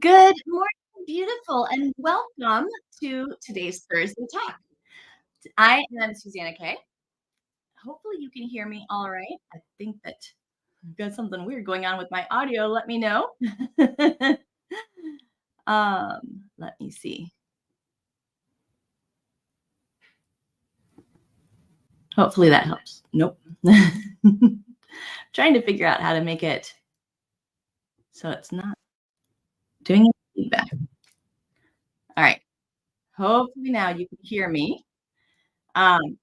Good morning, beautiful, and welcome to today's Thursday Talk. I am Susanna Kaye. Hopefully, you can hear me all right. I think that I've got something weird going on with my audio. Let me know. Let me see. Hopefully, that helps. Nope. Trying to figure out how to make it so it's not doing any feedback. All right. Hopefully, now you can hear me. Um,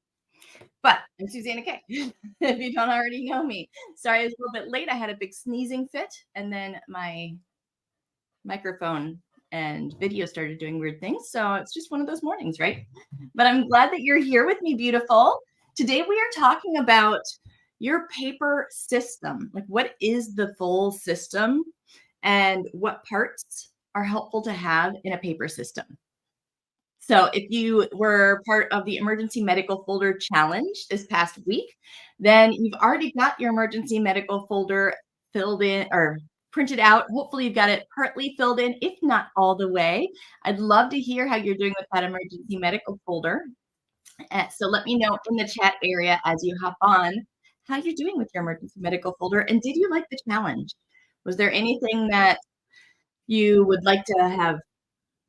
But I'm Susanna Kaye, if you don't already know me. Sorry, I was a little bit late. I had a big sneezing fit, and then my microphone and video started doing weird things. So it's just one of those mornings, right? But I'm glad that you're here with me, beautiful. Today we are talking about your paper system. Like, what is the full system and what parts are helpful to have in a paper system? So if you were part of the emergency medical folder challenge this past week, then you've already got your emergency medical folder filled in or printed out. Hopefully you've got it partly filled in, if not all the way. I'd love to hear how you're doing with that emergency medical folder. So let me know in the chat area as you hop on how you're doing with your emergency medical folder. And did you like the challenge? Was there anything that you would like to have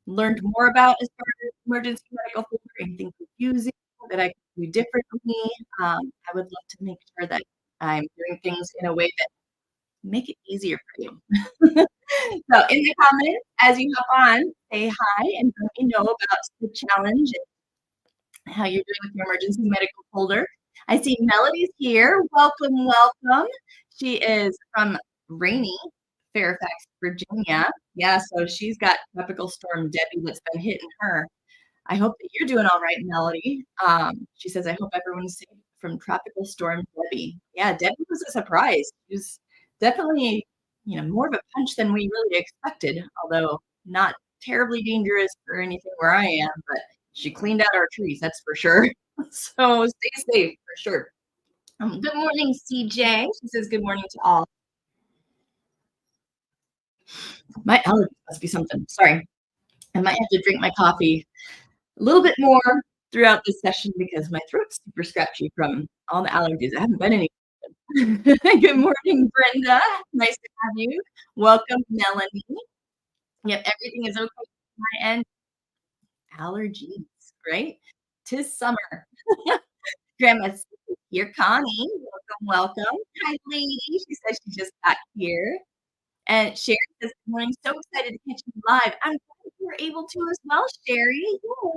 learned more about as far as emergency medical folder, anything confusing that I could do differently. I would love to make sure that I'm doing things in a way that make it easier for you. So in the comments, as you hop on, say hi and let me know about the challenge and how you're doing with your emergency medical folder. I see Melody's here. Welcome, welcome. She is from rainy Fairfax, Virginia. Yeah, so she's got Tropical Storm Debbie that's been hitting her. I hope that you're doing all right, Melody. She says, I hope everyone's safe from Tropical Storm Debbie. Yeah, Debbie was a surprise. She was definitely, more of a punch than we really expected, although not terribly dangerous or anything where I am, but she cleaned out our trees, that's for sure. So stay safe for sure. Good morning, CJ. She says good morning to all. My allergies must be something. Sorry. I might have to drink my coffee a little bit more throughout this session because my throat's super scratchy from all the allergies. I haven't been any. Good morning, Brenda. Nice to have you. Welcome, Melanie. Yep, everything is okay on my end. Allergies, right? 'Tis summer. Grandma's here, Connie. Welcome, welcome. Hi, lady. She says she just got here. And Sherry says, good morning. So excited to catch you live. I'm glad you were able to as well, Sherry. Yay.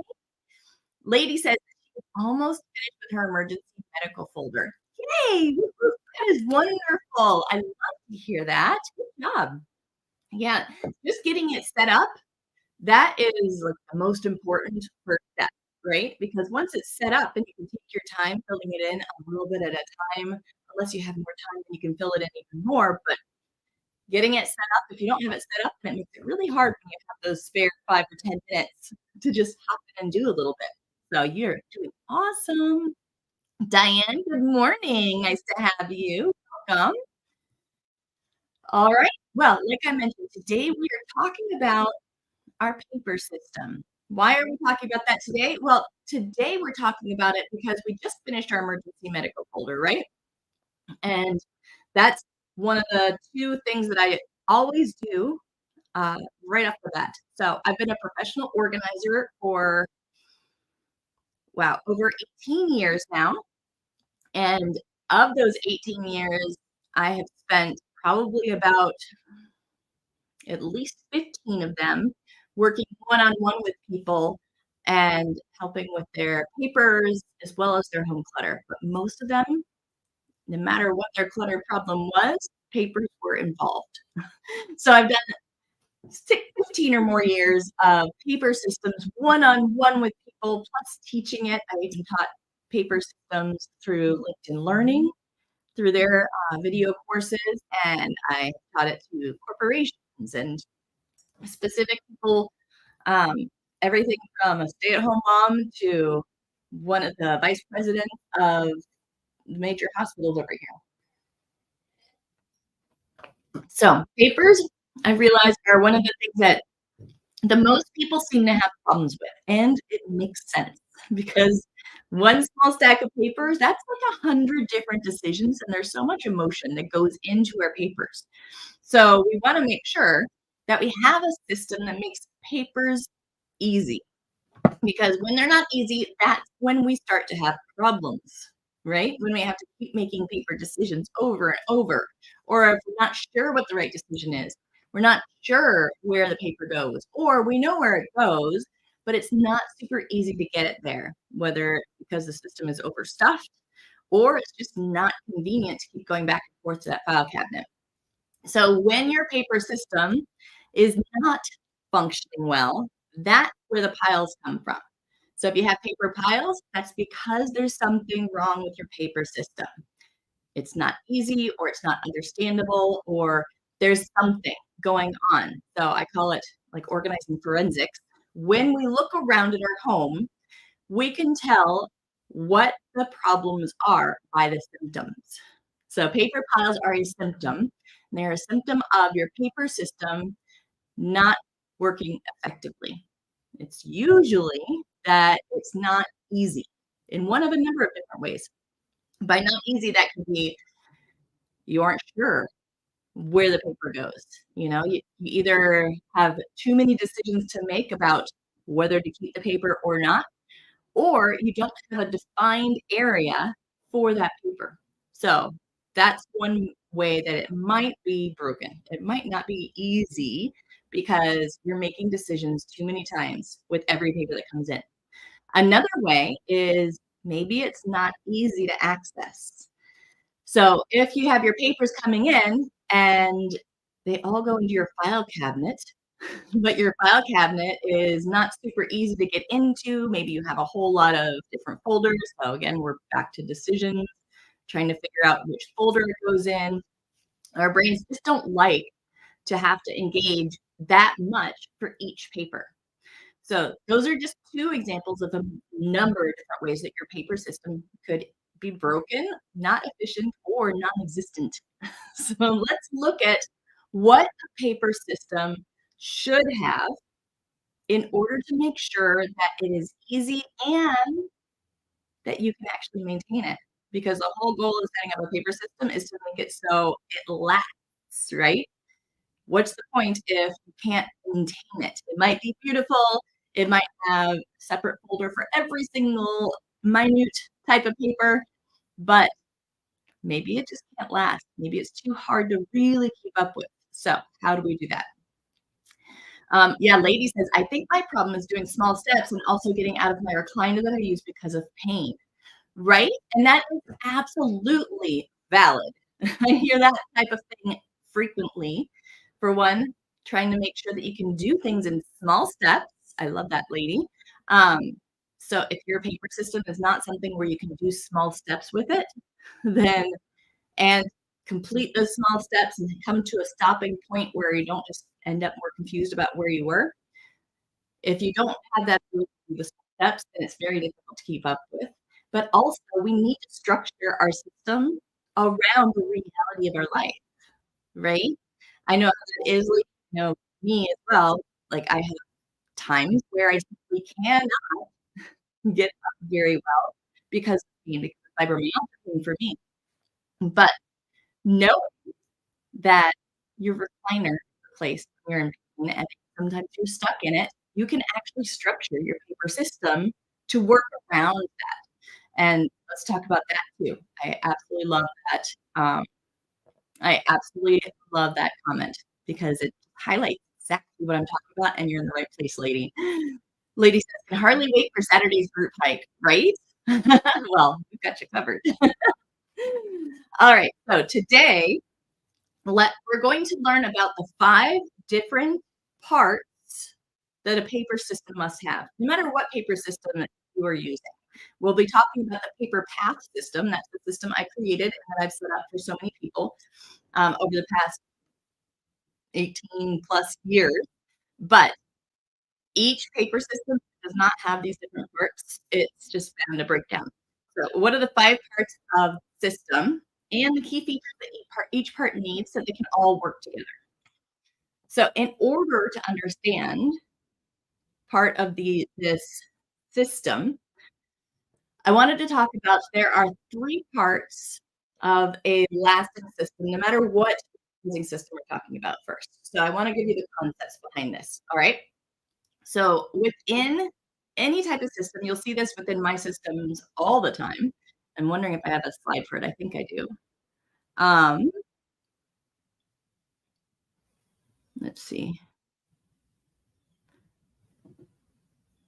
Lady says she's almost finished with her emergency medical folder. Yay! That is wonderful. I love to hear that. Good job. Yeah, just getting it set up, that is like the most important first step, right? Because once it's set up and you can take your time filling it in a little bit at a time, unless you have more time, then you can fill it in even more. But getting it set up, if you don't have it set up, then it makes it really hard when you have those spare 5 or 10 minutes to just hop in and do a little bit. So you're doing awesome. Diane, good morning. Nice to have you. Welcome. All right. Well, like I mentioned, today we are talking about our paper system. Why are we talking about that today? Well, today we're talking about it because we just finished our emergency medical folder, right? And that's one of the two things that I always do right off the bat. So I've been a professional organizer for, wow, over 18 years now. And of those 18 years, I have spent probably about at least 15 of them working one-on-one with people and helping with their papers as well as their home clutter. But most of them, no matter what their clutter problem was, papers were involved. So I've done 15 or more years of paper systems one-on-one with people, plus teaching it. I even taught paper systems through LinkedIn Learning, through their video courses, and I taught it to corporations and specific people, um, everything from a stay-at-home mom to one of the vice presidents of major hospitals over here. So papers I realized are one of the things that the most people seem to have problems with, and it makes sense because one small stack of papers, that's like 100 different decisions, and there's so much emotion that goes into our papers. So we wanna make sure that we have a system that makes papers easy, because when they're not easy, that's when we start to have problems, right? When we have to keep making paper decisions over and over, or if we're not sure what the right decision is, we're not sure where the paper goes, or we know where it goes, but it's not super easy to get it there, whether because the system is overstuffed or it's just not convenient to keep going back and forth to that file cabinet. So when your paper system is not functioning well, that's where the piles come from. So if you have paper piles, that's because there's something wrong with your paper system. It's not easy or it's not understandable or there's something going on. So I call it like organizing forensics. When we look around in our home, we can tell what the problems are by the symptoms. So paper piles are a symptom. And they're a symptom of your paper system not working effectively. It's usually that it's not easy in one of a number of different ways. By not easy, that can be you aren't sure where the paper goes. You either have too many decisions to make about whether to keep the paper or not, or you don't have a defined area for that paper. So that's one way that it might be broken. It might not be easy because you're making decisions too many times with every paper that comes in. Another way is maybe it's not easy to access. So if you have your papers coming in and they all go into your file cabinet, but your file cabinet is not super easy to get into. Maybe you have a whole lot of different folders. So again, we're back to decisions, trying to figure out which folder it goes in. Our brains just don't like to have to engage that much for each paper. So those are just two examples of a number of different ways that your paper system could be broken, not efficient, or non-existent. So let's look at what a paper system should have in order to make sure that it is easy and that you can actually maintain it. Because the whole goal of setting up a paper system is to make it so it lasts, right? What's the point if you can't maintain it? It might be beautiful. It might have a separate folder for every single minute type of paper, but maybe it just can't last. Maybe it's too hard to really keep up with. So how do we do that? Yeah, lady says, I think my problem is doing small steps and also getting out of my recliner that I use because of pain. Right? And that is absolutely valid. I hear that type of thing frequently. For one, trying to make sure that you can do things in small steps. I love that, lady. Um, so if your paper system is not something where you can do small steps with it, then and complete those small steps and come to a stopping point where you don't just end up more confused about where you were. If you don't have that ability to do the steps, then it's very difficult to keep up with. But also, we need to structure our system around the reality of our life, right? I know how it is, like, me as well. Like, I have times where I simply cannot get up very well because of pain, because of fibromyalgia pain for me. But know that your recliner is a place when you're in pain and sometimes you're stuck in it, you can actually structure your paper system to work around that. And let's talk about that too. I absolutely love that. Um, I absolutely love that comment because it highlights exactly what I'm talking about, and you're in the right place, lady. Lady says, "Can hardly wait for Saturday's group hike," right? Well, we've got you covered. All right, so today we're going to learn about the 5 different parts that a paper system must have, no matter what paper system that you are using. We'll be talking about the paper path system. That's the system I created and that I've set up for so many people over the past 18 plus years. But each paper system does not have these different parts. It's just found a breakdown. So what are the 5 parts of the system and the key features that each part needs so they can all work together? So in order to understand part of this system, I wanted to talk about there are three parts of a lasting system, no matter what using system we're talking about first. So I want to give you the concepts behind this. All right. So within any type of system, you'll see this within my systems all the time. I'm wondering if I have a slide for it. I think I do. Um, let's see.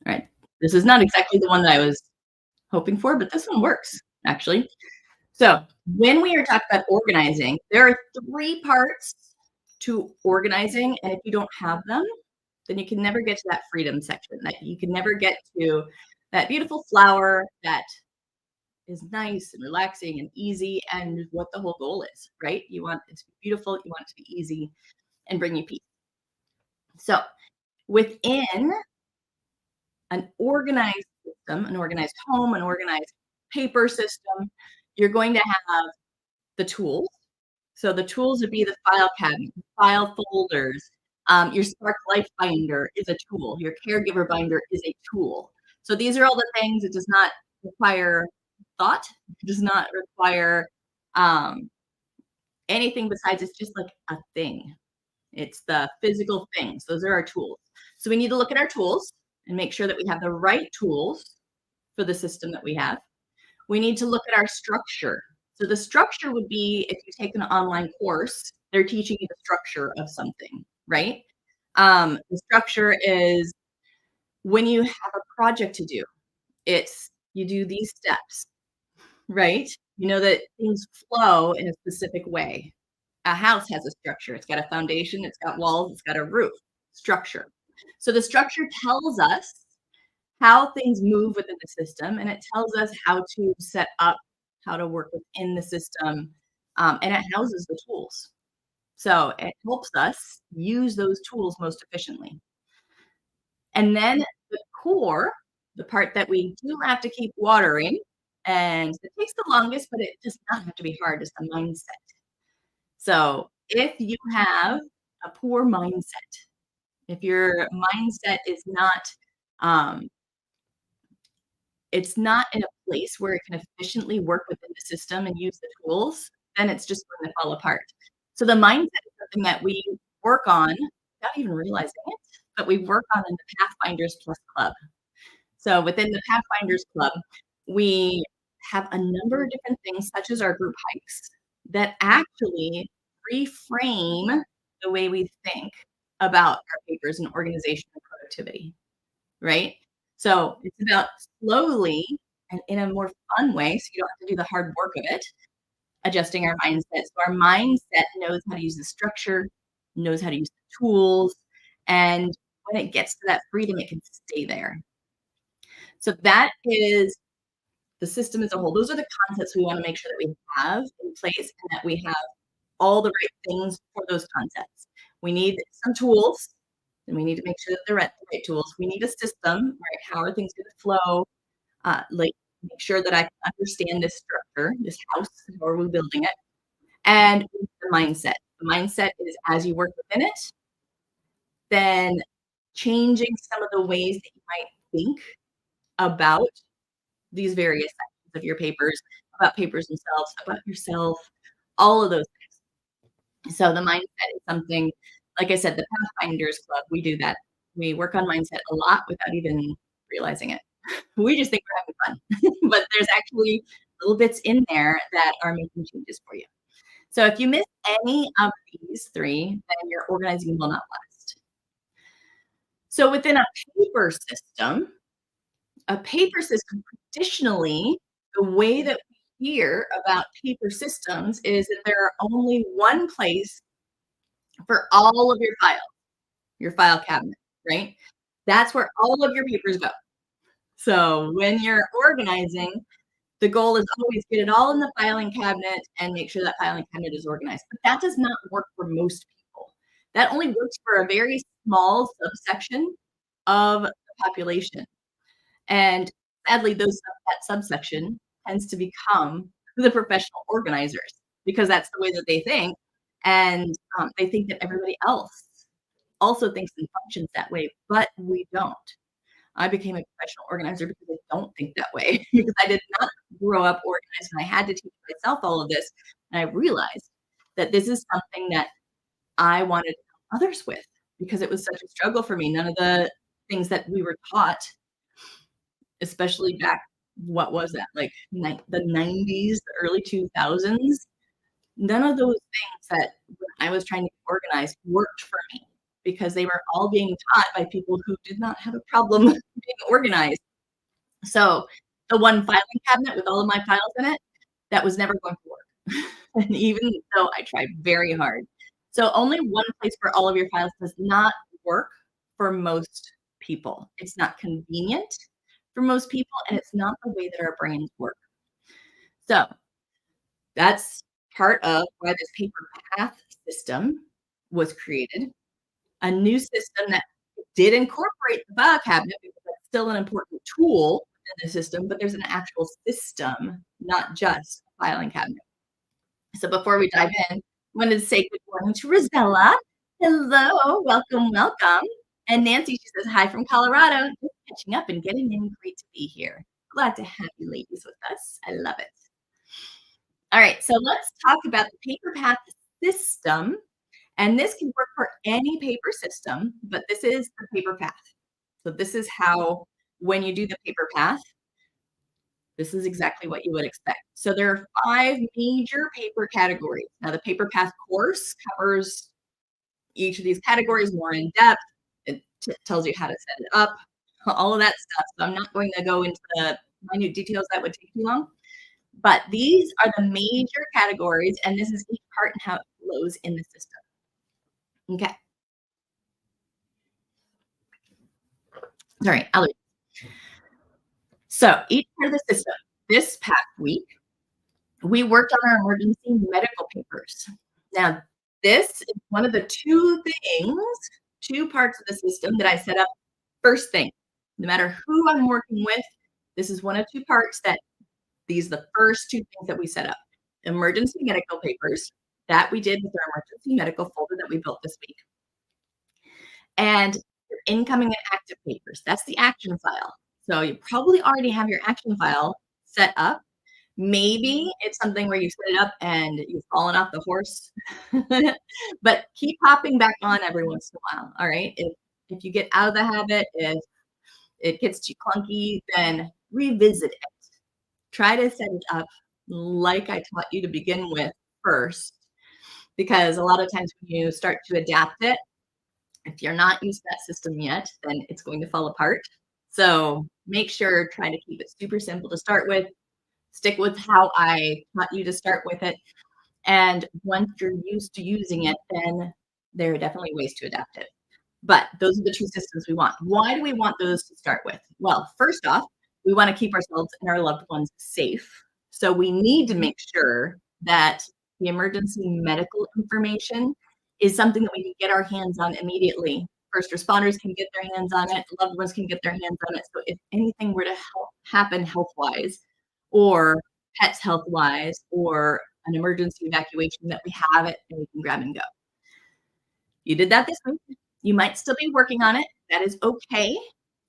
All right. This is not exactly the one that I was hoping for, but this one works actually. So when we are talking about organizing, there are three parts to organizing. And if you don't have them, then you can never get to that freedom section, that you can never get to that beautiful flower that is nice and relaxing and easy and what the whole goal is, right? You want it to be beautiful, you want it to be easy and bring you peace. So within an organized system, an organized home, an organized paper system, you're going to have the tools. So the tools would be the file cabinet, file folders. Your Spark Life binder is a tool. Your caregiver binder is a tool. So these are all the things. It does not require thought. It does not require anything besides it's just like a thing. It's the physical things. Those are our tools. So we need to look at our tools and make sure that we have the right tools for the system that we have. We need to look at our structure. So the structure would be if you take an online course, they're teaching you the structure of something, right? The structure is when you have a project to do, it's you do these steps, right? You know that things flow in a specific way. A house has a structure. It's got a foundation, it's got walls, it's got a roof. Structure. So the structure tells us how things move within the system, and it tells us how to set up, how to work within the system, and it houses the tools. So it helps us use those tools most efficiently. And then the core, the part that we do have to keep watering, and it takes the longest, but it does not have to be hard, is the mindset. So if you have a poor mindset, if your mindset is not, um, it's not in a place where it can efficiently work within the system and use the tools, then it's just going to fall apart. So the mindset is something that we work on without even realizing it, but we work on in the Pathfinders Plus Club. So within the Pathfinders Club, we have a number of different things, such as our group hikes, that actually reframe the way we think about our papers and organization and productivity, right? So it's about slowly and in a more fun way, so you don't have to do the hard work of it, adjusting our mindset. So our mindset knows how to use the structure, knows how to use the tools, and when it gets to that freedom, it can stay there. So that is the system as a whole. Those are the concepts we want to make sure that we have in place and that we have all the right things for those concepts. We need some tools, and we need to make sure that they're the right tools. We need a system, right? How are things going to flow? Like make sure that I can understand this structure, this house, how are we building it? And the mindset. The mindset is as you work within it, then changing some of the ways that you might think about these various sections of your papers, about papers themselves, about yourself, all of those things. So the mindset is something, like I said, the Pathfinders Club, we do that. We work on mindset a lot without even realizing it. We just think we're having fun, but there's actually little bits in there that are making changes for you. So if you miss any of these three, then your organizing will not last. So within a paper system, traditionally, the way that we hear about paper systems is that there are only one place for all of your file cabinet, right? That's where all of your papers go. So when you're organizing, the goal is always get it all in the filing cabinet and make sure that filing cabinet is organized. But that does not work for most people. That only works for a very small subsection of the population. And sadly, that subsection tends to become the professional organizers because that's the way that they think. And they think that everybody else also thinks and functions that way, but we don't. I became a professional organizer because I don't think that way because I did not grow up organized and I had to teach myself all of this. And I realized that this is something that I wanted to help others with because it was such a struggle for me. None of the things that we were taught, especially back, what was that, like the 90s, the early 2000s, none of those things that when I was trying to get organized worked for me because they were all being taught by people who did not have a problem being organized. So the one filing cabinet with all of my files in it, that was never going to work. And even though I tried very hard. So only one place for all of your files does not work for most people. It's not convenient for most people, and it's not the way that our brains work. So that's part of why this paper path system was created. A new system that did incorporate the file cabinet because that's still an important tool in the system, but there's an actual system, not just a filing cabinet. So before we dive in, I wanted to say good morning to Rosella. Hello, welcome, welcome. And Nancy, she says hi from Colorado. Just catching up and getting in. Great to be here. Glad to have you ladies with us. I love it. All right, so let's talk about the paper path system. And this can work for any paper system, but this is the paper path. So this is how, when you do the paper path, this is exactly what you would expect. So there are 5 major paper categories. Now the paper path course covers each of these categories more in depth. It tells you how to set it up, all of that stuff. So I'm not going to go into the minute details, that would take too long. But these are the major categories, and this is each part and how it flows in the system. Okay. Sorry, allergies. So each part of the system, this past week, we worked on our emergency medical papers. Now, this is one of the 2 parts of the system that I set up first thing. No matter who I'm working with, this is one of 2 parts that these are the first 2 things that we set up. Emergency medical papers, that we did with our emergency medical folder that we built this week. And your incoming and active papers, that's the action file. So you probably already have your action file set up. Maybe it's something where you set it up and you've fallen off the horse, but keep hopping back on every once in a while. All right. If you get out of the habit, if it gets too clunky, then revisit it. Try to set it up like I taught you to begin with first, because a lot of times when you start to adapt it, if you're not used to that system yet, then it's going to fall apart. So make sure, try to keep it super simple to start with. Stick with how I taught you to start with it. And once you're used to using it, then there are definitely ways to adapt it. But those are the 2 systems we want. Why do we want those to start with? Well, first off, we want to keep ourselves and our loved ones safe. So we need to make sure that the emergency medical information is something that we can get our hands on immediately. First responders can get their hands on it, loved ones can get their hands on it. So if anything were to happen health-wise, or pets health-wise, or an emergency evacuation, that we have it and we can grab and go. You did that this week. You might still be working on it. That is okay.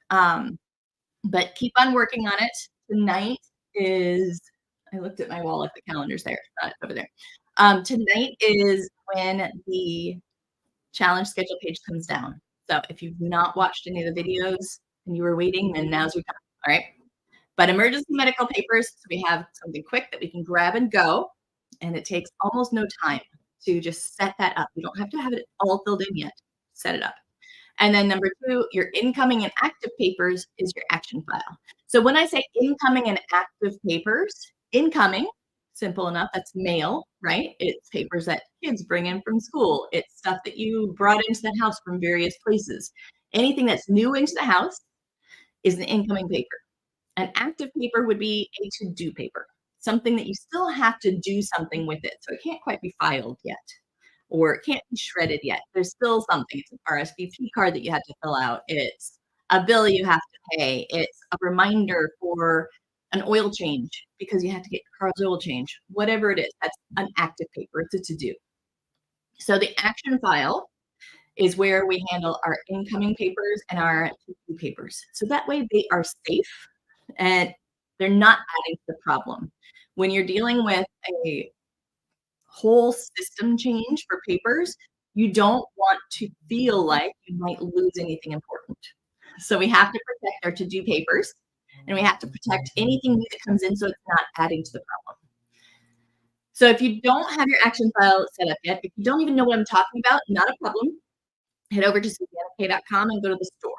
But keep on working on it. Tonight is, I looked at my wall if the calendar's there. It's not over there. Tonight is when the challenge schedule page comes down. So if you've not watched any of the videos and you were waiting, then now's your time. All right. But emergency medical papers, so we have something quick that we can grab and go. And it takes almost no time to just set that up. You don't have to have it all filled in yet. Set it up. And then number 2, your incoming and active papers is your action file. So when I say incoming and active papers, incoming, simple enough, that's mail, right? It's papers that kids bring in from school. It's stuff that you brought into the house from various places. Anything that's new into the house is an incoming paper. An active paper would be a to-do paper, something that you still have to do something with it. So it can't quite be filed yet, or it can't be shredded yet. There's still something. It's an RSVP card that you have to fill out. It's a bill you have to pay. It's a reminder for an oil change because you have to get your car's oil change. Whatever it is, that's an active paper. It's a to-do. So the action file is where we handle our incoming papers and our to-do papers. So that way they are safe and they're not adding to the problem. When you're dealing with a whole system change for papers, you don't want to feel like you might lose anything important. So we have to protect our to-do papers and we have to protect anything new that comes in so it's not adding to the problem. So if you don't have your action file set up yet, if you don't even know what I'm talking about, not a problem. Head over to suzannakaye.com and go to the store.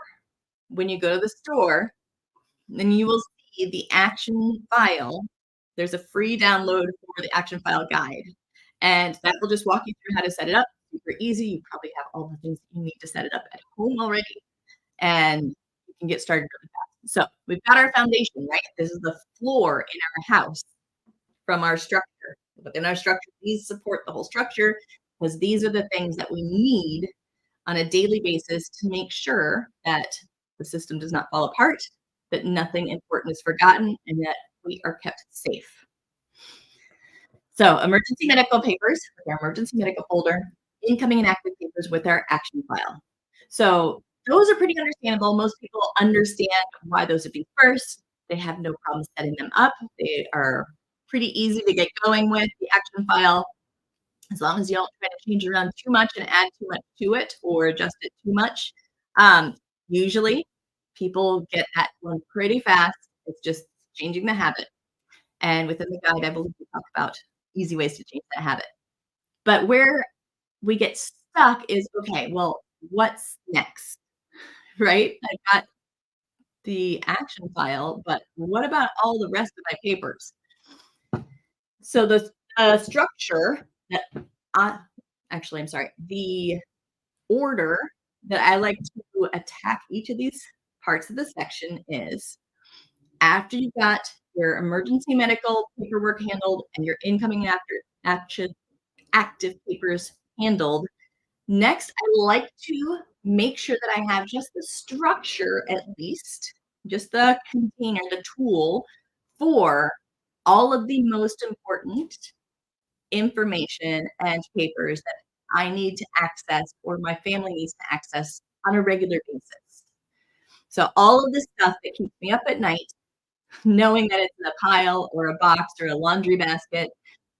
When you go to the store, then you will see the action file. There's a free download for the action file guide. And that will just walk you through how to set it up. Super easy. You probably have all the things that you need to set it up at home already. And you can get started really fast. So we've got our foundation, right? This is the floor in our house from our structure. Within our structure, these support the whole structure because these are the things that we need on a daily basis to make sure that the system does not fall apart, that nothing important is forgotten, and that we are kept safe. So emergency medical papers with our emergency medical folder, incoming and active papers with our action file. So those are pretty understandable. Most people understand why those would be first. They have no problem setting them up. They are pretty easy to get going with. The action file, as long as you don't try to change around too much and add too much to it or adjust it too much. Usually people get that one pretty fast. It's just changing the habit. And within the guide, I believe we talk about easy ways to change that habit. But where we get stuck is, okay, well, what's next, right? I've got the action file, but what about all the rest of my papers? So the structure that actually, I'm sorry, the order that I like to attack each of these parts of the section is after you've got your emergency medical paperwork handled and your incoming and active papers handled. Next, I like to make sure that I have just the structure, at least, just the container, the tool for all of the most important information and papers that I need to access or my family needs to access on a regular basis. So all of the stuff that keeps me up at night, knowing that it's in a pile or a box or a laundry basket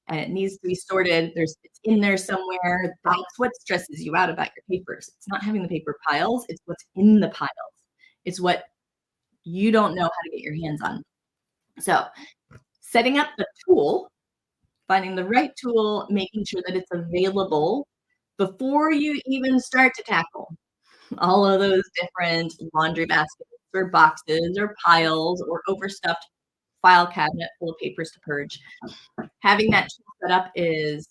and it needs to be sorted, it's in there somewhere. That's what stresses you out about your papers. It's not having the paper piles, it's what's in the piles. It's what you don't know how to get your hands on. So setting up the tool, finding the right tool, making sure that it's available before you even start to tackle all of those different laundry baskets or boxes or piles or overstuffed file cabinet full of papers to purge. Having that tool set up is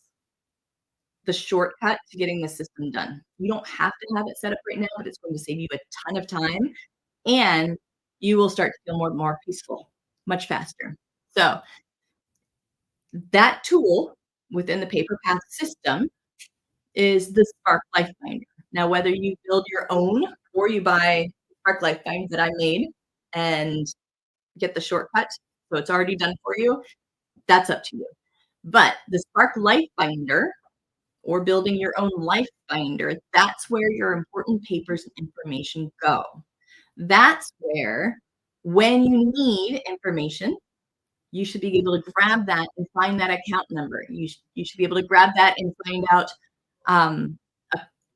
the shortcut to getting the system done. You don't have to have it set up right now, but it's going to save you a ton of time and you will start to feel more and more peaceful much faster. So that tool within the PaperPath system is the Spark Life Binder. Now, whether you build your own or you buy Spark Life Binders that I made and get the shortcut, so it's already done for you, that's up to you. But the Spark Life Binder or building your own life binder, that's where your important papers and information go. That's where, when you need information, you should be able to grab that and find that account number. You should be able to grab that and find out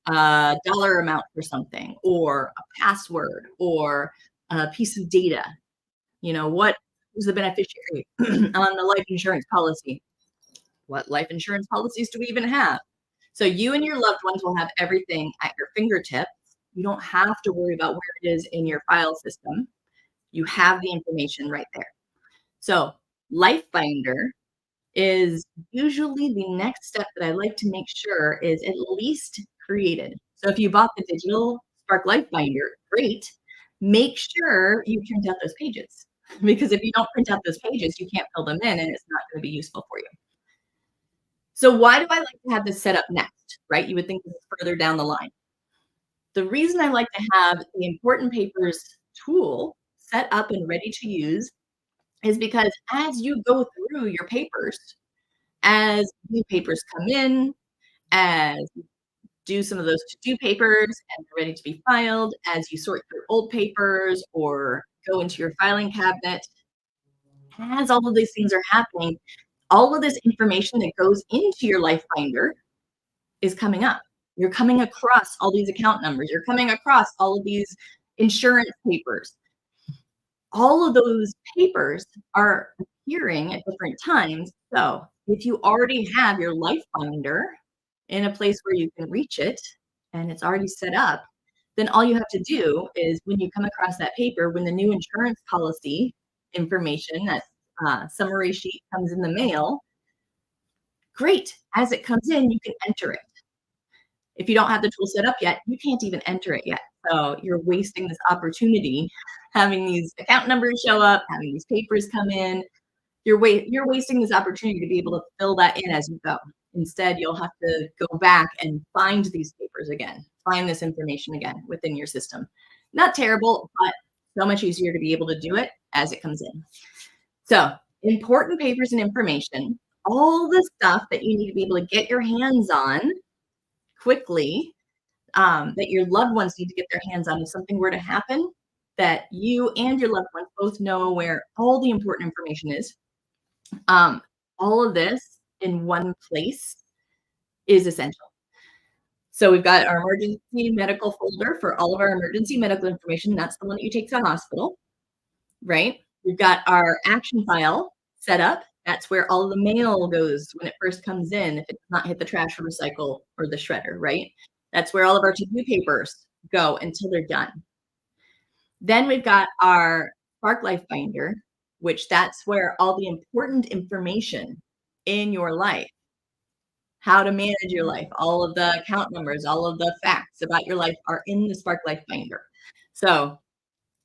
a dollar amount for something or a password or a piece of data. You know, who's the beneficiary on the life insurance policy? What life insurance policies do we even have? So you and your loved ones will have everything at your fingertips. You don't have to worry about where it is in your file system. You have the information right there. So Life Binder is usually the next step that I like to make sure is at least created. So if you bought the digital Spark Life Binder, great. Make sure you print out those pages because if you don't print out those pages, you can't fill them in and it's not going to be useful for you. So why do I like to have this set up next, right? You would think this is further down the line. The reason I like to have the important papers tool set up and ready to use is because as you go through your papers, as new papers come in, as do some of those to-do papers and they're ready to be filed. As you sort through old papers or go into your filing cabinet, as all of these things are happening, all of this information that goes into your life binder is coming up. You're coming across all these account numbers. You're coming across all of these insurance papers. All of those papers are appearing at different times. So if you already have your life binder in a place where you can reach it and it's already set up, then all you have to do is when you come across that paper, when the new insurance policy information, that summary sheet comes in the mail, great. As it comes in, you can enter it. If you don't have the tool set up yet, you can't even enter it yet. So you're wasting this opportunity having these account numbers show up, having these papers come in. You're wasting this opportunity to be able to fill that in as you go. Instead, you'll have to go back and find these papers again, find this information again within your system. Not terrible, but so much easier to be able to do it as it comes in. So important papers and information, all the stuff that you need to be able to get your hands on quickly, that your loved ones need to get their hands on if something were to happen, that you and your loved ones both know where all the important information is. All of this in one place is essential. So we've got our emergency medical folder for all of our emergency medical information. That's the one that you take to the hospital, right? We've got our action file set up. That's where all the mail goes when it first comes in, if it's not hit the trash or recycle or the shredder, right? That's where all of our to-do papers go until they're done. Then we've got our Spark Life Binder, which that's where all the important information in your life, how to manage your life, all of the account numbers, all of the facts about your life are in the Spark Life Binder. So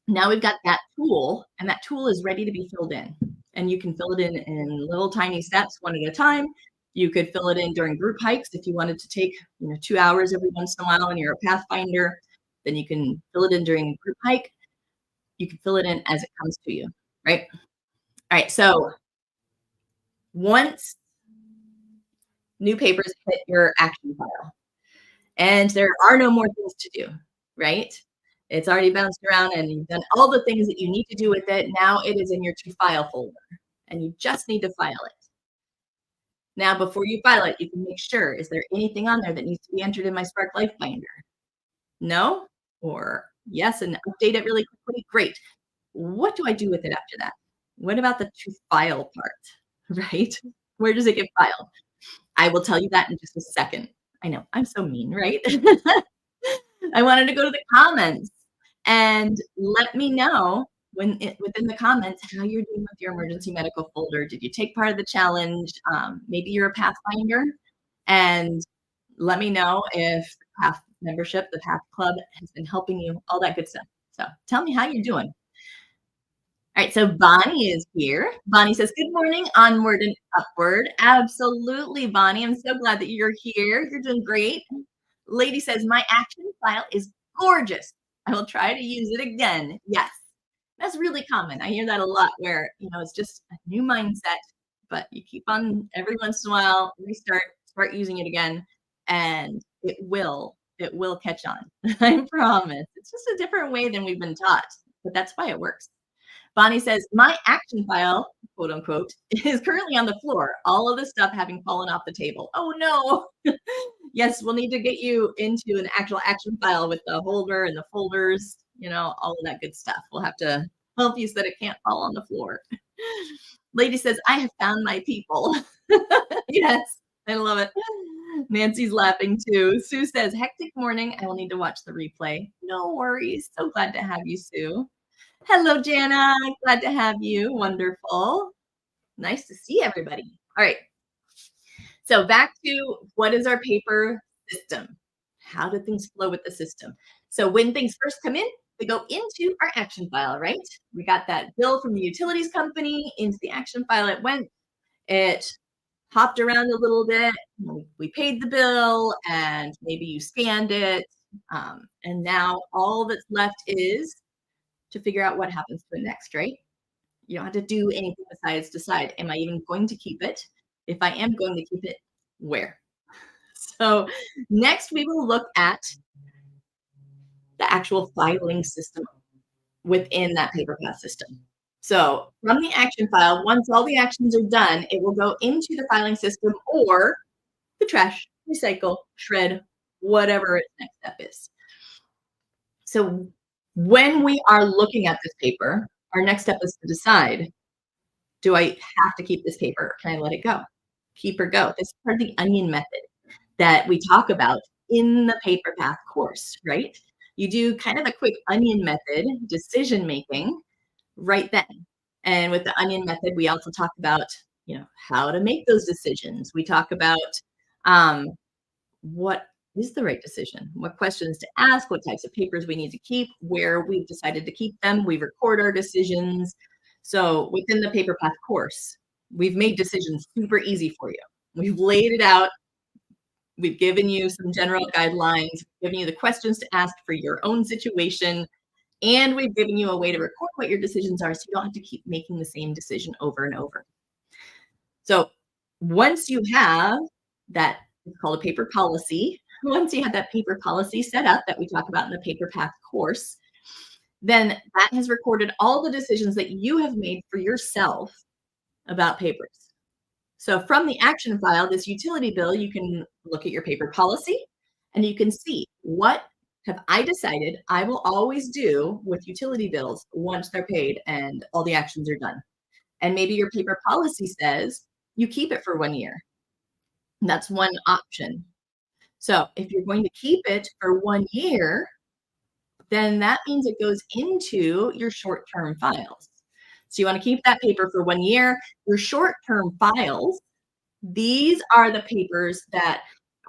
now we've got that tool, and that tool is ready to be filled in. And you can fill it in little tiny steps, one at a time. You could fill it in during group hikes if you wanted to take 2 hours every once in a while and you're a Pathfinder. Then you can fill it in during a group hike. You can fill it in as it comes to you, right? All right, so once new papers hit your action file and there are no more things to do, right? It's already bounced around and you've done all the things that you need to do with it. Now it is in your to file folder and you just need to file it. Now, before you file it, you can make sure, is there anything on there that needs to be entered in my Spark Life Binder? No? Or yes, and update it really quickly? Great. What do I do with it after that? What about the to file part, right? Where does it get filed? I will tell you that in just a second. I know, I'm so mean, right? I wanted to go to the comments and let me know within the comments how you're doing with your emergency medical folder. Did you take part of the challenge? Maybe you're a Pathfinder, and let me know if the Path membership, the Path Club has been helping you, all that good stuff. So tell me how you're doing. All right, so Bonnie is here. Bonnie says, good morning, onward and upward. Absolutely, Bonnie. I'm so glad that you're here. You're doing great. Lady says, my action file is gorgeous. I will try to use it again. Yes, that's really common. I hear that a lot where, it's just a new mindset, but you keep on every once in a while, start using it again, and it will catch on. I promise. It's just a different way than we've been taught, but that's why it works. Bonnie says, my action file, quote unquote, is currently on the floor. All of the stuff having fallen off the table. Oh no. Yes, we'll need to get you into an actual action file with the holder and the folders, all of that good stuff. We'll have to help you so that it can't fall on the floor. Lady says, I have found my people. Yes, I love it. Nancy's laughing too. Sue says, hectic morning. I will need to watch the replay. No worries. So glad to have you, Sue. Hello, Jana. Glad to have you. Wonderful. Nice to see everybody. All right. So back to what is our paper system? How do things flow with the system? So when things first come in, they go into our action file, right? We got that bill from the utilities company into the action file. It went, it hopped around a little bit. We paid the bill and maybe you scanned it. And now all that's left is to figure out what happens to it next, right? You don't have to do anything besides decide, am I even going to keep it? If I am going to keep it, where? So next we will look at the actual filing system within that paper path system. So from the action file, once all the actions are done, it will go into the filing system or the trash, recycle, shred, whatever its next step is. So when we are looking at this paper, our next step is to decide, do I have to keep this paper or can I let it go? Keep or go. This is part of the onion method that we talk about in the paper path course, right? You do kind of a quick onion method decision making right then. And with the onion method, we also talk about, how to make those decisions. We talk about um, what is the right decision, what questions to ask, what types of papers we need to keep, where we've decided to keep them. We record our decisions. So within the paper path course, we've made decisions super easy for you. We've laid it out. We've given you some general guidelines, given you the questions to ask for your own situation, and we've given you a way to record what your decisions are so you don't have to keep making the same decision over and over. So once you have that, it's called a paper policy. Once you have that paper policy set up that we talk about in the paper path course, then that has recorded all the decisions that you have made for yourself about papers. So from the action file, this utility bill, you can look at your paper policy and you can see, what have I decided I will always do with utility bills once they're paid and all the actions are done. And maybe your paper policy says you keep it for 1 year. That's one option. So if you're going to keep it for 1 year, then that means it goes into your short-term files. So you want to keep that paper for 1 year. Your short-term files, these are the papers that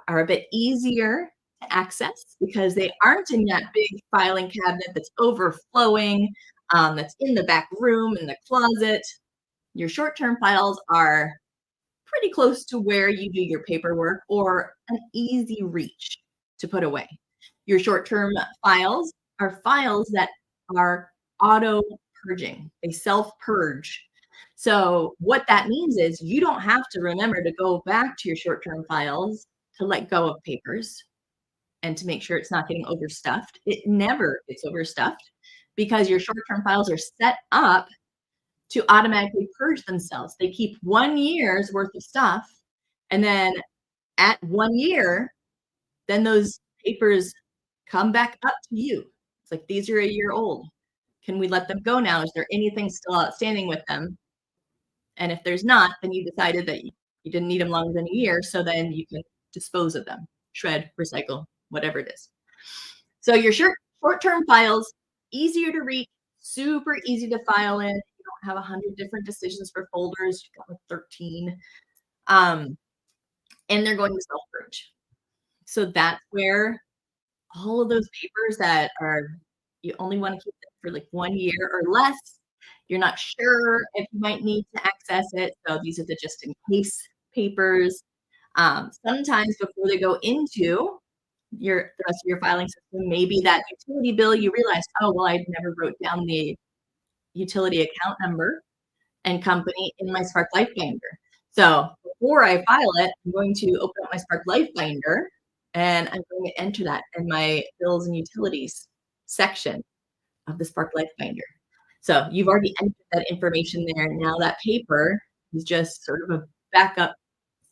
are a bit easier to access because they aren't in that big filing cabinet that's overflowing, that's in the back room, in the closet. Your short-term files are pretty close to where you do your paperwork or an easy reach to put away. Your short-term files are files that are auto purging. They self-purge. So what that means is you don't have to remember to go back to your short-term files to let go of papers and to make sure it's not getting overstuffed. It never gets overstuffed because your short-term files are set up to automatically purge themselves. They keep 1 year's worth of stuff, and then at 1 year, then those papers come back up to you. It's like, these are a year old. Can we let them go now? Is there anything still outstanding with them? And if there's not, then you decided that you didn't need them longer than a year, so then you can dispose of them, shred, recycle, whatever it is. So your short-term files, easier to read, super easy to file in. You don't have 100 different decisions for folders. You've got like 13. And they're going to self-purge. So that's where all of those papers that are, you only want to keep them for like 1 year or less. You're not sure if you might need to access it. So these are the just in case papers. Sometimes before they go into the rest of your filing system, maybe that utility bill, you realize, oh, well, I never wrote down the utility account number and company in my Spark Life Binder. So before I file it, I'm going to open up my Spark Life Binder and I'm going to enter that in my bills and utilities section of the Spark Life Binder. So you've already entered that information there. Now that paper is just sort of a backup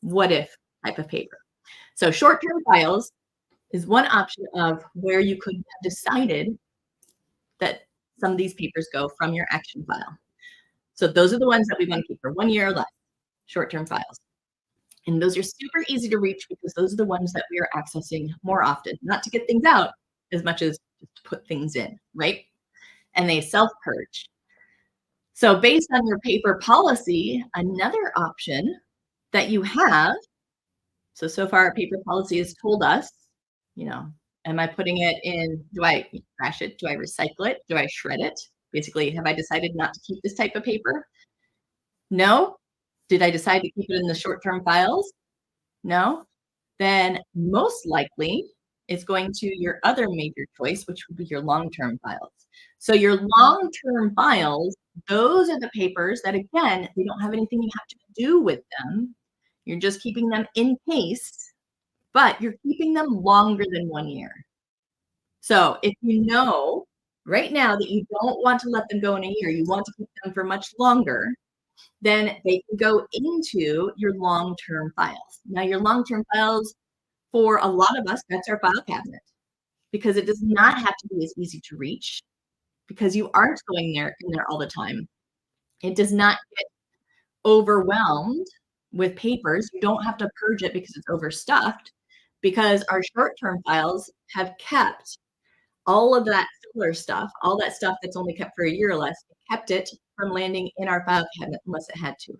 what if type of paper. So short-term files is one option of where you could have decided that some of these papers go from your action file. So those are the ones that we want to keep for 1 year or less, short-term files. And those are super easy to reach because those are the ones that we are accessing more often, not to get things out as much as just to put things in, right? And they self-purge. So based on your paper policy, another option that you have, so far our paper policy has told us, am I putting it in, do I trash it? Do I recycle it? Do I shred it? Basically, have I decided not to keep this type of paper? No. Did I decide to keep it in the short-term files? No. Then most likely it's going to your other major choice, which would be your long-term files. So your long-term files, those are the papers that, again, they don't have anything you have to do with them. You're just keeping them in case but you're keeping them longer than 1 year. So if you know right now that you don't want to let them go in a year, you want to keep them for much longer, then they can go into your long-term files. Now, your long-term files, for a lot of us, that's our file cabinet because it does not have to be as easy to reach because you aren't going there in there all the time. It does not get overwhelmed with papers. You don't have to purge it because it's overstuffed because our short-term files have kept all of that filler stuff, all that stuff that's only kept for a year or less, kept it from landing in our file cabinet unless it had to.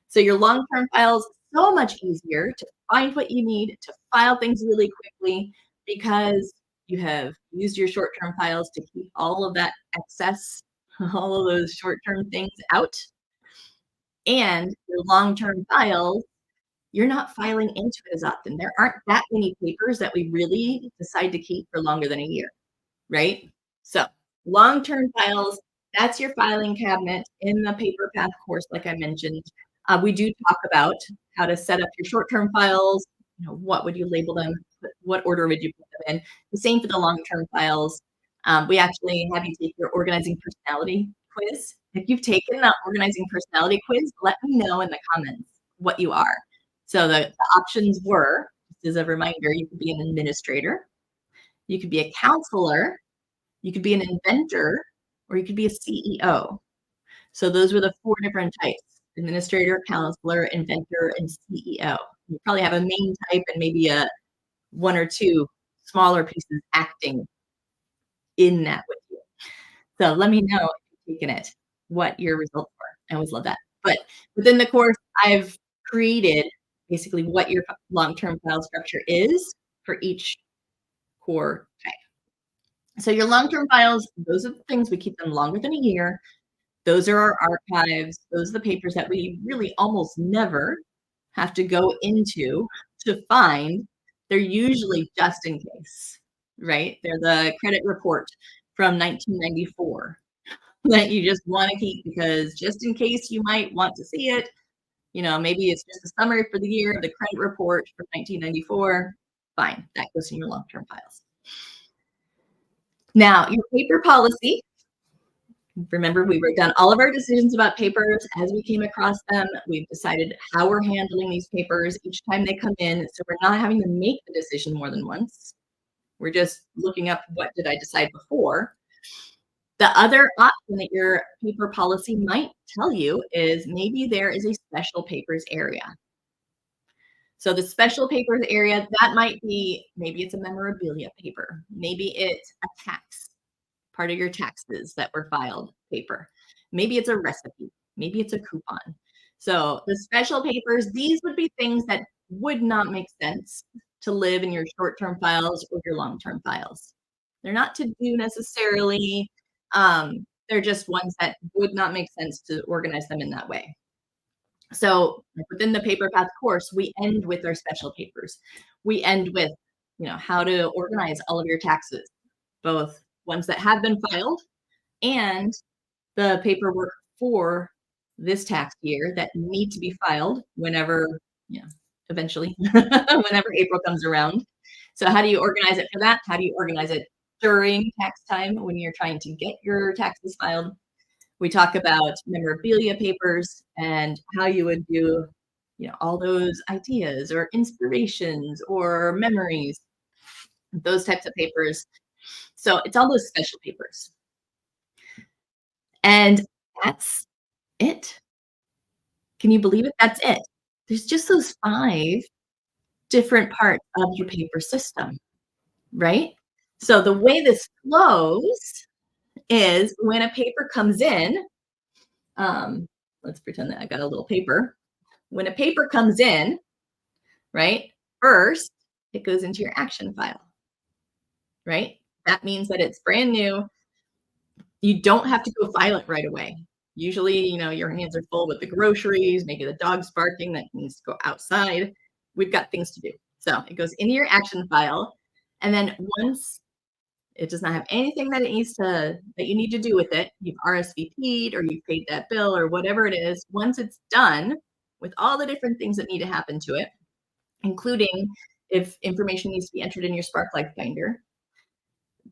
So your long-term files, so much easier to find what you need, to file things really quickly because you have used your short-term files to keep all of that excess, all of those short-term things out. And your long-term files, you're not filing into it as often. There aren't that many papers that we really decide to keep for longer than a year, right? So long-term files, that's your filing cabinet in the paper path course, like I mentioned. We do talk about how to set up your short-term files. You know, what would you label them? What order would you put them in? The same for the long-term files. We actually have you take your organizing personality quiz. If you've taken the organizing personality quiz, let me know in the comments what you are. So the options were, just as a reminder, you could be an administrator, you could be a counselor, you could be an inventor, or you could be a CEO. So those were the 4 different types: administrator, counselor, inventor, and CEO. You probably have a main type and maybe a 1 or 2 smaller pieces acting in that with you. So let me know if you've taken it, what your results were. I always love that. But within the course, I've created basically what your long-term file structure is for each core type. So your long-term files, those are the things we keep them longer than a year. Those are our archives. Those are the papers that we really almost never have to go into to find. They're usually just in case, right? They're the credit report from 1994 that you just want to keep because just in case you might want to see it, you know, maybe it's just a summary for the year of the credit report from 1994. Fine, that goes in your long-term files. Now, your paper policy. Remember, we wrote down all of our decisions about papers as we came across them. We've decided how we're handling these papers each time they come in. So we're not having to make the decision more than once. We're just looking up what did I decide before. The other option that your paper policy might tell you is maybe there is a special papers area. So the special papers area, that might be, maybe it's a memorabilia paper. Maybe it's a tax, part of your taxes that were filed paper. Maybe it's a recipe. Maybe it's a coupon. So the special papers, these would be things that would not make sense to live in your short-term files or your long-term files. They're not to do necessarily. They're just ones that would not make sense to organize them in that way. So within the paper path course, we end with our special papers. We end with, you know, how to organize all of your taxes, both ones that have been filed and the paperwork for this tax year that need to be filed whenever, you know, eventually, whenever April comes around. So how do you organize it for that? How do you organize it during tax time when you're trying to get your taxes filed? We talk about memorabilia papers and how you would do, you know, all those ideas or inspirations or memories, those types of papers. So it's all those special papers. And that's it. Can you believe it? That's it. There's just those 5 different parts of your paper system, right? So the way this flows is when a paper comes in, let's pretend that I got a little paper. When a paper comes in, right, first it goes into your action file, right? That means that it's brand new. You don't have to go file it right away. Usually, you know, your hands are full with the groceries, maybe the dog's barking that needs to go outside. We've got things to do. So it goes into your action file. And then once it does not have anything that it needs to, that you need to do with it, you've RSVP'd or you've paid that bill or whatever it is, once it's done with all the different things that need to happen to it, including if information needs to be entered in your Spark Life binder.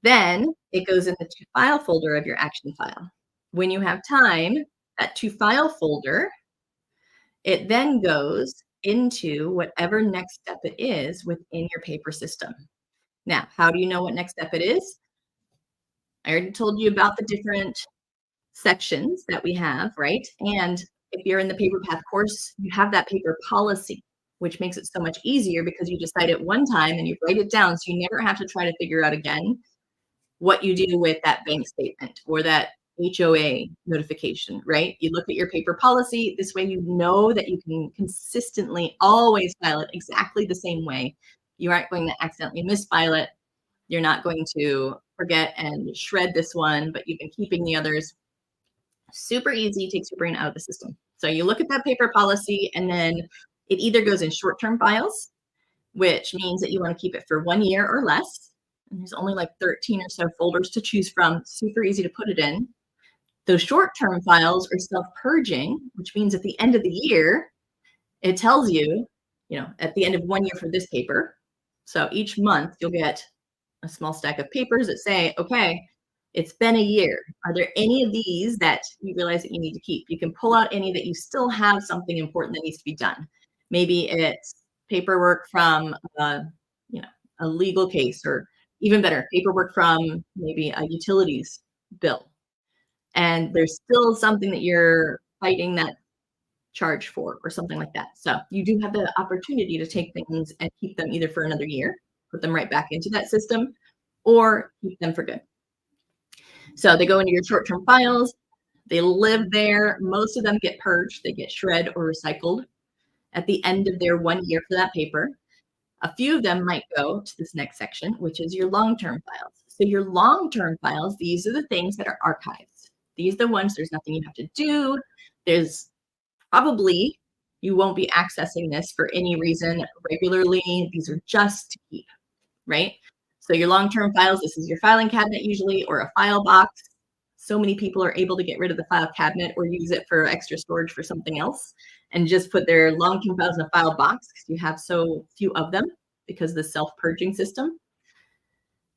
Then it goes in the to file folder of your action file. When you have time, that to file folder, it then goes into whatever next step it is within your paper system. Now, how do you know what next step it is? I already told you about the different sections that we have, right? And if you're in the paper path course, you have that paper policy, which makes it so much easier because you decide it one time and you write it down so you never have to try to figure out again what you do with that bank statement or that HOA notification, right? You look at your paper policy. This way, you know that you can consistently always file it exactly the same way. You aren't going to accidentally misfile it. You're not going to forget and shred this one, but you've been keeping the others. Super easy, takes your brain out of the system. So you look at that paper policy, and then it either goes in short-term files, which means that you want to keep it for 1 year or less. And there's only like 13 or so folders to choose from. Super easy to put it in. Those short-term files are self-purging, which means at the end of the year, it tells you, at the end of 1 year for this paper. So each month you'll get a small stack of papers that say, okay, it's been a year. Are there any of these that you realize that you need to keep? You can pull out any that you still have something important that needs to be done. Maybe it's paperwork from a legal case, or even better, paperwork from maybe a utilities bill. And there's still something that you're fighting that charge for or something like that. So you do have the opportunity to take things and keep them either for another year, put them right back into that system, or keep them for good. So they go into your short-term files. They live there. Most of them get purged. They get shredded or recycled at the end of their 1 year for that paper. A few of them might go to this next section, which is your long-term files. So your long-term files, these are the things that are archives. These are the ones there's nothing you have to do. There's probably, you won't be accessing this for any reason regularly. These are just to keep, right? So your long-term files, this is your filing cabinet usually, or a file box. So many people are able to get rid of the file cabinet or use it for extra storage for something else and just put their long-term files in a file box because you have so few of them because of the self-purging system.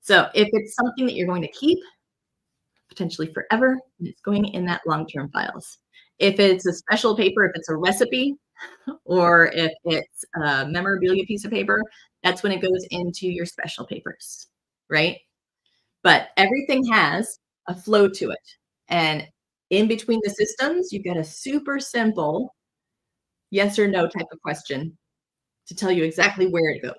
So if it's something that you're going to keep potentially forever, it's going in that long-term files. If it's a special paper, if it's a recipe, or if it's a memorabilia piece of paper, that's when it goes into your special papers, right? But everything has a flow to it. And in between the systems, you've got a super simple yes or no type of question to tell you exactly where it goes.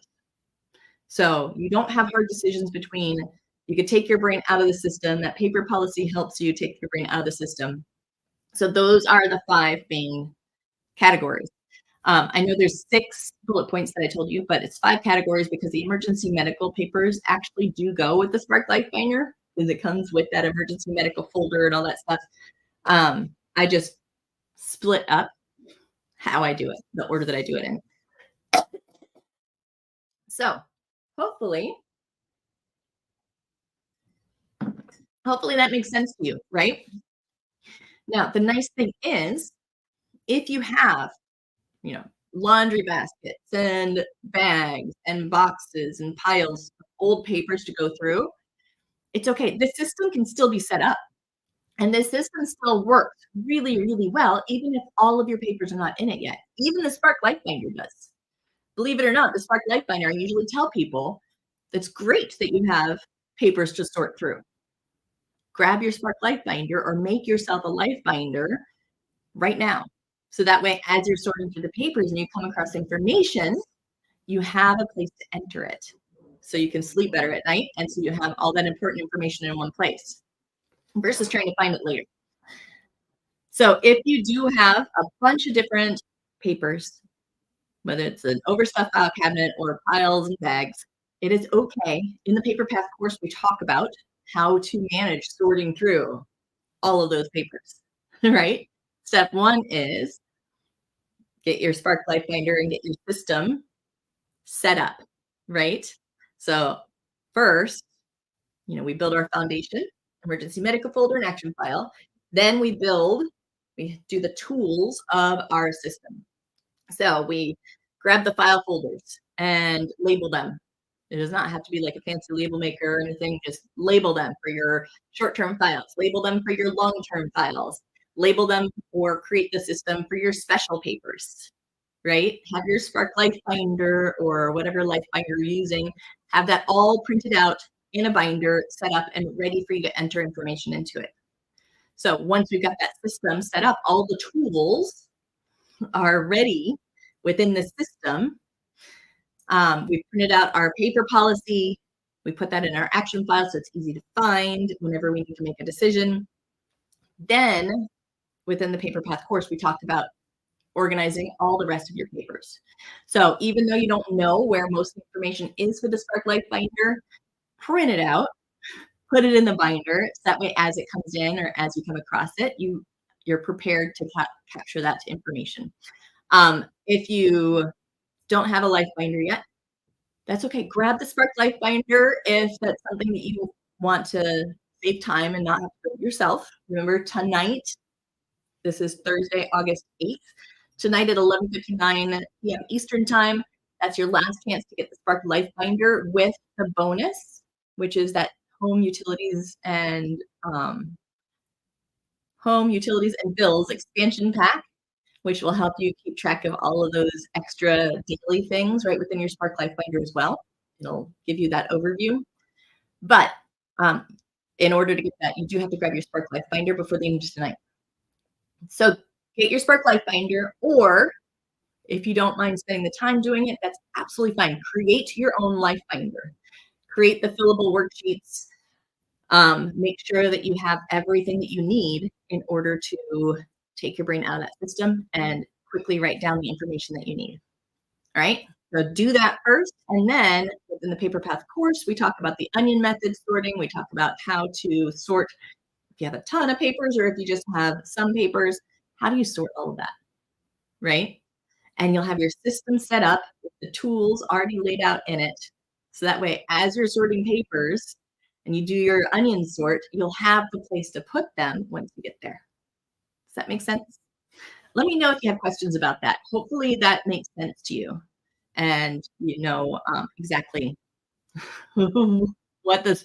So you don't have hard decisions between, you could take your brain out of the system. That paper policy helps you take your brain out of the system. So those are the 5 main categories. I know there's 6 bullet points that I told you, but it's 5 categories because the emergency medical papers actually do go with the Spark Life binder because it comes with that emergency medical folder and all that stuff. I just split up how I do it, the order that I do it in. So hopefully that makes sense to you, right? Now, the nice thing is, if you have, laundry baskets and bags and boxes and piles of old papers to go through, it's okay. The system can still be set up. And the system still works really, really well, even if all of your papers are not in it yet. Even the Spark Life binder does. Believe it or not, the Spark Life binder, I usually tell people, it's great that you have papers to sort through. Grab your Spark Life binder or make yourself a life binder right now. So that way, as you're sorting through the papers and you come across information, you have a place to enter it. So you can sleep better at night. And so you have all that important information in one place versus trying to find it later. So if you do have a bunch of different papers, whether it's an overstuffed file cabinet or piles and bags, it is okay. In the Paper Path course, we talk about how to manage sorting through all of those papers, right? Step 1 is get your Spark Life binder and get your system set up, right? So first, we build our foundation, emergency medical folder and action file. Then we do the tools of our system. So we grab the file folders. and label them. It does not have to be like a fancy label maker or anything. Just label them for your short-term files, label them for your long-term files, label them or create the system for your special papers, right? Have your Spark Life binder or whatever life binder you're using, have that all printed out in a binder, set up and ready for you to enter information into it. So once we've got that system set up, all the tools are ready within the system. We printed out our paper policy. We put that in our action file so it's easy to find whenever we need to make a decision. Then within the paper path course, we talked about organizing all the rest of your papers. So even though you don't know where most information is for the Spark Life binder, print it out, put it in the binder. So that way, as it comes in or as you come across it, you're prepared to capture that information. If you don't have a life binder yet, that's okay. Grab the Spark Life binder if that's something that you want to save time and not have to do it yourself. Remember tonight, this is Thursday, August 8th. Tonight at 11:59 p.m. Eastern time, that's your last chance to get the Spark Life binder with the bonus, which is that home utilities and bills expansion pack, which will help you keep track of all of those extra daily things right within your Spark Life binder as well. It'll give you that overview. But in order to get that, you do have to grab your Spark Life binder before the end of tonight. So get your Spark Life binder, or if you don't mind spending the time doing it, that's absolutely fine. Create your own life binder. Create the fillable worksheets. Make sure that you have everything that you need in order to take your brain out of that system and quickly write down the information that you need. All right, so do that first. And then within the paper path course, we talk about the onion method sorting. We talk about how to sort if you have a ton of papers or if you just have some papers, how do you sort all of that, right? And you'll have your system set up with the tools already laid out in it. So that way, as you're sorting papers and you do your onion sort, you'll have the place to put them once you get there. Does that make sense? Let me know if you have questions about that. Hopefully that makes sense to you and you know exactly what the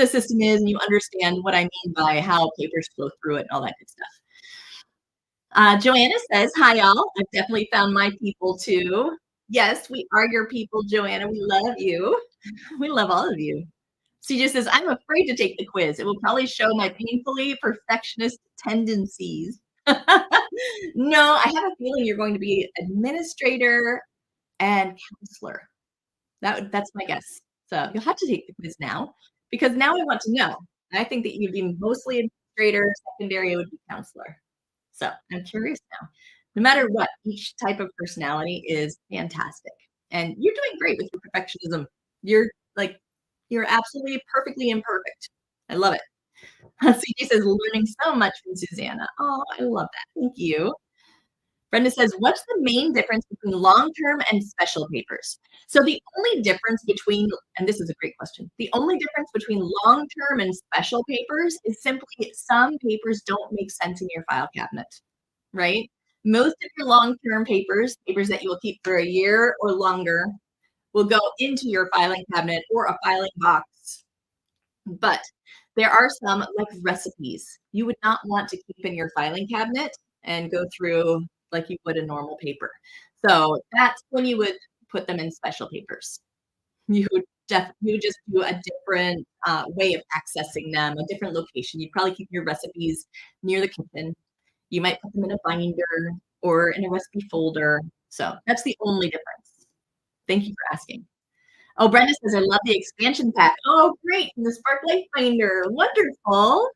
system is and you understand what I mean by how papers flow through it and all that good stuff. Joanna says, hi, y'all. I've definitely found my people too. Yes, we are your people, Joanna. We love you. We love all of you. CJ says, I'm afraid to take the quiz. It will probably show my painfully perfectionist tendencies. No, I have a feeling you're going to be administrator and counselor. That's my guess. So you'll have to take the quiz now because now I want to know. I think that you'd be mostly administrator, secondary would be counselor. So I'm curious now. No matter what, each type of personality is fantastic. And you're doing great with your perfectionism. You're absolutely perfectly imperfect. I love it. CJ says, learning so much from Susanna. Oh, I love that. Thank you. Brenda says, what's the main difference between long-term and special papers? So the only difference between, and this is a great question, the only difference between long-term and special papers is simply some papers don't make sense in your file cabinet, right? Most of your long-term papers that you will keep for a year or longer, will go into your filing cabinet or a filing box. But there are some like recipes you would not want to keep in your filing cabinet and go through like you would a normal paper. So that's when you would put them in special papers. You would just do a different way of accessing them, a different location. You'd probably keep your recipes near the kitchen. You might put them in a binder or in a recipe folder. So that's the only difference. Thank you for asking. Oh, Brenda says, I love the expansion pack. Oh, great. The Spark Life binder. Wonderful.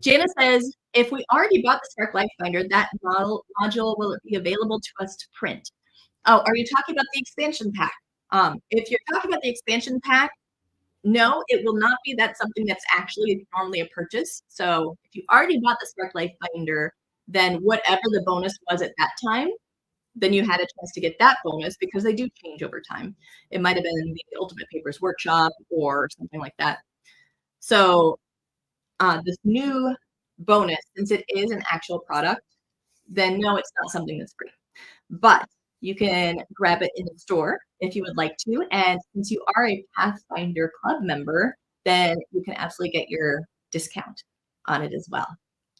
Jana says, if we already bought the Spark Life binder, that module, will it be available to us to print? Oh, are you talking about the expansion pack? If you're talking about the expansion pack, no, it will not be. That's something that's actually normally a purchase. So if you already bought the Spark Life binder, then whatever the bonus was at that time, then you had a chance to get that bonus because they do change over time. It might have been the Ultimate Papers Workshop or something like that. So this new bonus, since it is an actual product, then no, it's not something that's free. But You can grab it in the store if you would like to. And since you are a Pathfinder Club member, then you can absolutely get your discount on it as well.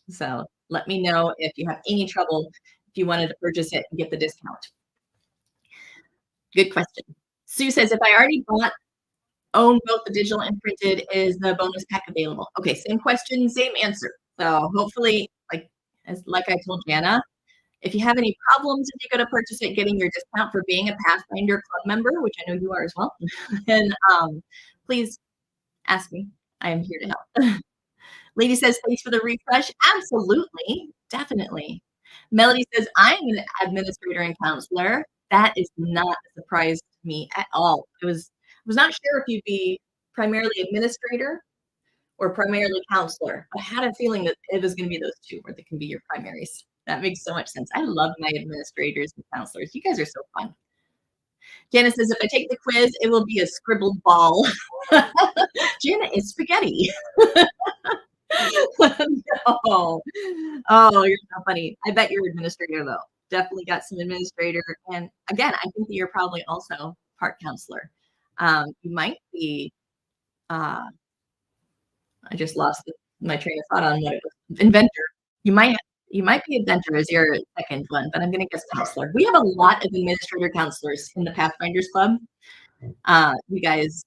So let me know if you have any trouble if you wanted to purchase it and get the discount. Good question. Sue says, if I already own both the digital and printed, is the bonus pack available? Okay, same question, same answer. So hopefully, like I told Jana, if you have any problems, if you go to purchase it, getting your discount for being a Pathfinder Club member, which I know you are as well, then please ask me. I am here to help. Lady says, thanks for the refresh. Absolutely. Definitely. Melody says, I'm an administrator and counselor. That is not a surprise to me at all. I was not sure if you'd be primarily administrator or primarily counselor. I had a feeling that it was going to be those two where they can be your primaries. That makes so much sense. I love my administrators and counselors. You guys are so fun. Jana says, if I take the quiz, it will be a scribbled ball. Jana is spaghetti. No. Oh, you're so funny. I bet you're administrator, though. Definitely got some administrator. And again, I think that you're probably also part counselor. You might be, I just lost my train of thought on what it was. Inventor. You might be inventor as your second one, but I'm going to guess counselor. We have a lot of administrator counselors in the Pathfinders Club. You guys,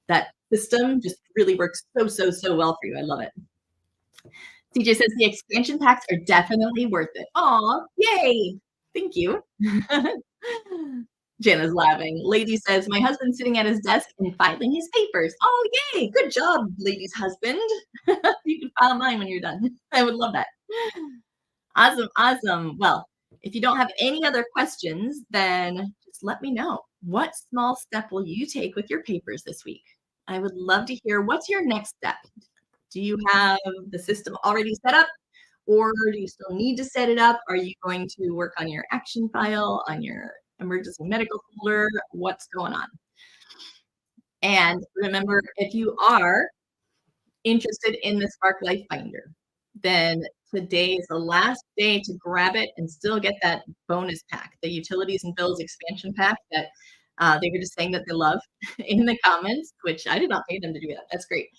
that system just really works so well for you. I love it. CJ says the expansion packs are definitely worth it. Aw, yay. Thank you. Jana's laughing. Lady says, my husband's sitting at his desk and filing his papers. Oh, yay. Good job, lady's husband. You can file mine when you're done. I would love that. Awesome. Well, if you don't have any other questions, then just let me know. What small step will you take with your papers this week? I would love to hear, what's your next step? Do you have the system already set up, or do you still need to set it up? Are you going to work on your action file, on your emergency medical folder? What's going on? And remember, if you are interested in the Spark Life Finder, then today is the last day to grab it and still get that bonus pack, the utilities and bills expansion pack that they were just saying that they love in the comments, which I did not pay them to do that. That's great.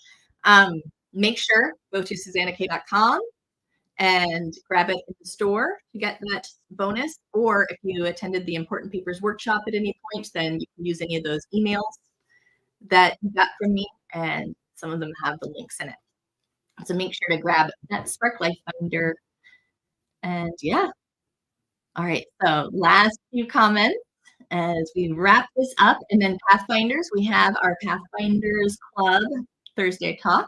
Make sure, go to SuzannaKaye.com and grab it in the store to get that bonus. Or if you attended the Important Papers workshop at any point, then you can use any of those emails that you got from me, and some of them have the links in it. So make sure to grab that Spark Life Finder. And yeah. All right. So last few comments as we wrap this up. And then Pathfinders, we have our Pathfinders Club Thursday talk,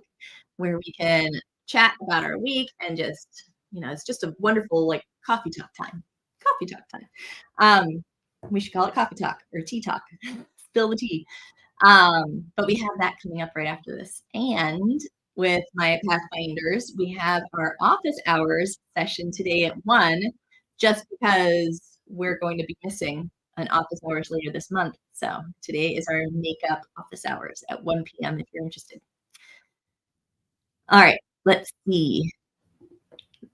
where we can chat about our week and just, it's just a wonderful coffee talk time. We should call it coffee talk or tea talk. Spill the tea. But we have that coming up right after this. And with my Pathfinders, we have our office hours session today at 1, just because we're going to be missing an office hours later this month. So today is our makeup office hours at 1 p.m. if you're interested. All right, let's see.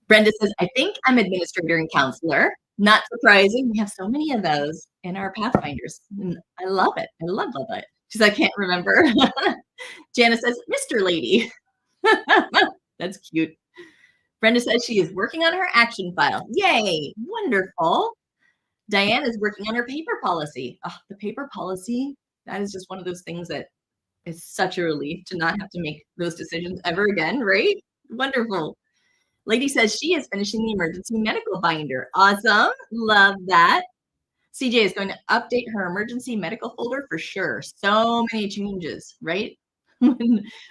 Brenda says, I think I'm administrator and counselor. Not surprising. We have so many of those in our Pathfinders. And I love it. I love it. Because I can't remember. Jana says, Mr. Lady. That's cute. Brenda says she is working on her action file. Yay. Wonderful. Diane is working on her paper policy. Oh, the paper policy, that is just one of those things that is such a relief to not have to make those decisions ever again, right? Wonderful. Lady says she is finishing the emergency medical binder. Awesome. Love that. CJ is going to update her emergency medical folder for sure. So many changes, right?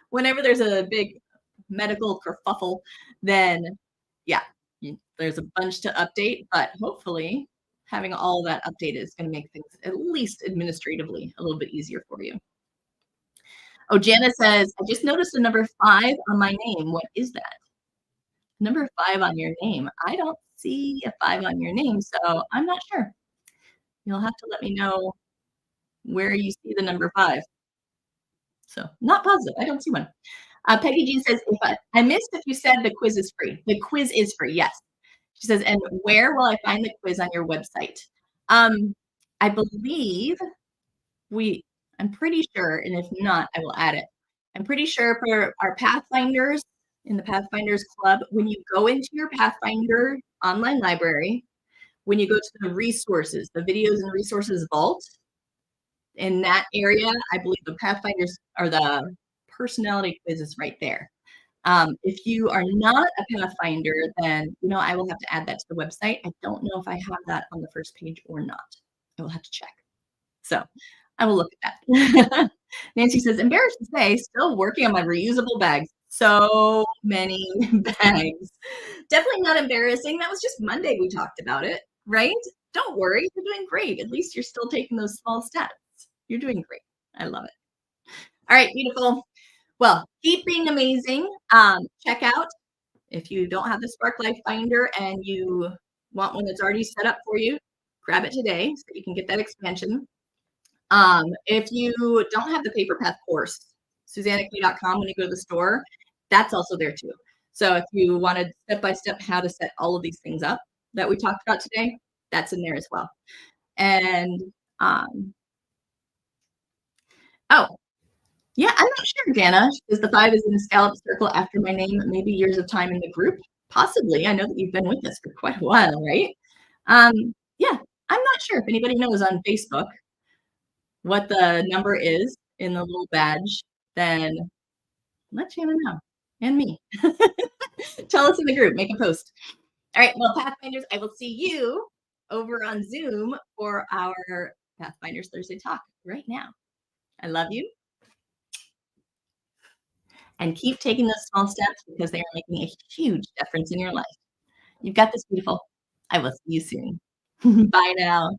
Whenever there's a big medical kerfuffle, then yeah, there's a bunch to update, but hopefully having all of that updated is going to make things at least administratively a little bit easier for you. Oh, Jana says, I just noticed a number 5 on my name. What is that? Number 5 on your name. I don't see a 5 on your name, so I'm not sure. You'll have to let me know where you see the number 5. So not positive. I don't see one. Peggy Jean says, if I missed if you said the quiz is free. The quiz is free, yes. She says, and where will I find the quiz on your website? Um, I believe we I'm pretty sure, and if not, I will add it. I'm pretty sure for our Pathfinders in the Pathfinders Club, when you go into your Pathfinder online library, when you go to the resources, the videos and resources vault, in that area, I believe the Pathfinders or the personality quiz is right there. If you are not a Pathfinder, then I will have to add that to the website. I don't know if I have that on the first page or not. I will have to check. So I will look at that. Nancy says, embarrassed to say, still working on my reusable bags. So many bags. Definitely not embarrassing. That was just Monday we talked about it, right? Don't worry. You're doing great. At least you're still taking those small steps. You're doing great. I love it. All right, beautiful. Well, keep being amazing. Check out if you don't have the Spark Life Finder and you want one that's already set up for you, grab it today so you can get that expansion. If you don't have the Paper Path course, SuzannaKaye.com, when you go to the store, that's also there too. So if you wanted step-by-step how to set all of these things up that we talked about today, that's in there as well. And oh, yeah, I'm not sure, Dana. Because the 5 is in a scallop circle after my name, maybe years of time in the group. Possibly. I know that you've been with us for quite a while, right? Yeah, I'm not sure if anybody knows on Facebook what the number is in the little badge, then let Shannon know and me. Tell us in the group, make a post. All right, well, Pathfinders, I will see you over on Zoom for our Pathfinders Thursday talk right now. I love you. And keep taking those small steps because they are making a huge difference in your life. You've got this, beautiful. I will see you soon. Bye now.